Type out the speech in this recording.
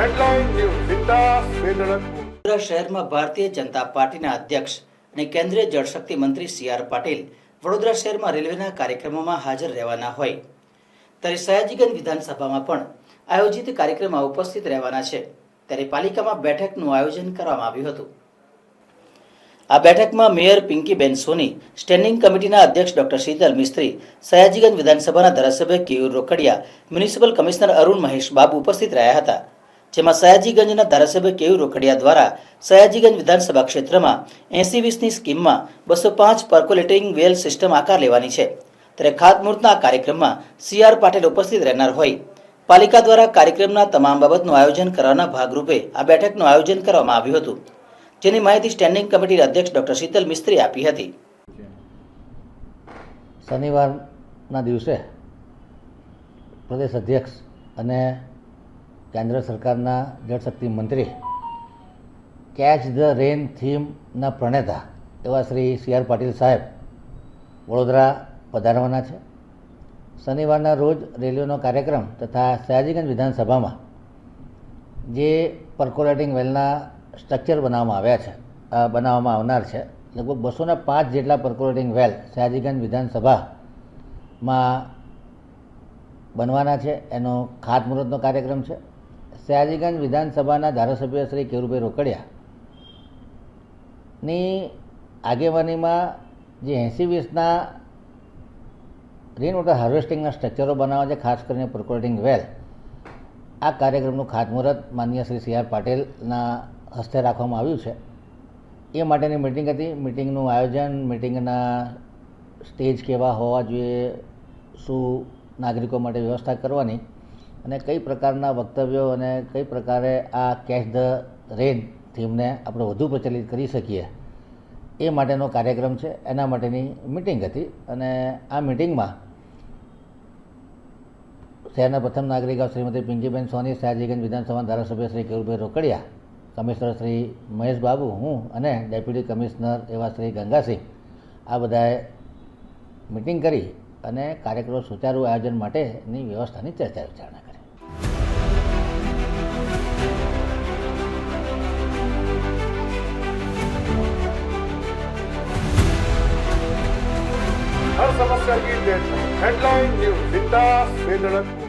Headline news विकास वेदड़तपुर। વડોદરા શહેરમાં ભારતીય જનતા પાર્ટીના અધ્યક્ષ અને કેન્દ્રીય જળશક્તિ મંત્રી સી.આર. પાટીલ વડોદરા શહેરમાં રેલવેના કાર્યક્રમોમાં હાજર રહેવાના હોય ત્યારે સયાજીગંજ વિધાનસભામાં પણ આયોજિત કાર્યક્રમમાં ઉપસ્થિત રહેવાના છે ત્યારે પાલિકામાં બેઠકનું આયોજન કરવામાં આવ્યું હતું। આ બેઠકમાં મેયર પિંકીબેન સોની, સ્ટેન્ડિંગ કમિટીના અધ્યક્ષ ડોક્ટર શીતલ મિસ્ત્રી, સયાજીગંજ વિધાનસભાના ધારાસભ્ય કેયુર રોકડિયા, મ્યુનિસિપલ કમિશનર અરુણ મહેશ બાબુ ઉપસ્થિત રહ્યા હતા। જેમાં સયાજીગંજના ધારાસભ્ય કેયુર રોકડિયા દ્વારા સયાજીગંજ વિધાનસભા ક્ષેત્રમાં 80-20ની સ્કીમમાં 205 પર્કોલેટિંગ વેલ સિસ્ટમ આકાર લેવાની છે ત્યારે ખાતમુહૂર્તના કાર્યક્રમમાં સી.આર. પાટીલ ઉપસ્થિત રહેનાર હોય પાલિકા દ્વારા કાર્યક્રમના તમામ બાબતનું આયોજન કરવાના ભાગરૂપે આ બેઠકનું આયોજન કરવામાં આવ્યું હતું, જેની માહિતી સ્ટેન્ડિંગ કમિટીના અધ્યક્ષ ડોક્ટર શીતલ મિસ્ત્રી આપી હતી। શનિવારના દિવસે પ્રદેશ અધ્યક્ષ અને કેન્દ્ર સરકારના જળશક્તિ મંત્રી કેચ ધ રેન થીમના પ્રણેતા એવા શ્રી સી.આર. પાટીલ સાહેબ વડોદરા પધારવાના છે। શનિવારના રોજ રેલવેનો કાર્યક્રમ તથા સયાજીગંજ વિધાનસભામાં જે પર્કોલેટિંગ વેલના સ્ટ્રક્ચર બનાવવામાં આવનાર છે, લગભગ 205 જેટલા પર્કોલેટિંગ વેલ સયાજીગંજ વિધાનસભામાં બનવાના છે, એનો ખાતમુહૂર્તનો કાર્યક્રમ છે। સયાજીગંજ વિધાનસભાના ધારાસભ્ય શ્રી કેયુરભાઈ રોકડિયાની આગેવાનીમાં જે 80-20ના રેન વોટર હાર્વેસ્ટિંગના સ્ટ્રક્ચરો બનાવવા છે, ખાસ કરીને પર્કોલેટિંગ વેલ, આ કાર્યક્રમનું ખાતમુહૂર્ત માનનીય શ્રી સી.આર. પાટીલના હસ્તે રાખવામાં આવ્યું છે। એ માટેની મિટિંગ હતી। મિટિંગનું આયોજન, મિટિંગના સ્ટેજ કેવા હોવા જોઈએ, શું નાગરિકો માટે વ્યવસ્થા કરવાની અને કઈ પ્રકારના વક્તવ્યો અને કઈ પ્રકારે આ કેચ ધ રેન થીમને આપણે વધુ પ્રચલિત કરી શકીએ એ માટેનો કાર્યક્રમ છે, એના માટેની મિટિંગ હતી। અને આ મિટિંગમાં શહેરના પ્રથમ નાગરિક શ્રીમતી પિંકીબેન સોની, સયાજીગંજ વિધાનસભાના ધારાસભ્ય શ્રી કેયુરભાઈ રોકડિયા, કમિશનર શ્રી મહેશ બાબુ, હું અને ડેપ્યુટી કમિશનર એવા શ્રી ગંગાસિંહ આ બધાએ મિટિંગ કરી અને કાર્યક્રમ સુચારુ આયોજન માટેની વ્યવસ્થાની ચર્ચા વિચારણા કરી। हर समस्या की हेडलाइन न्यूज विकास वेदड़तपुर।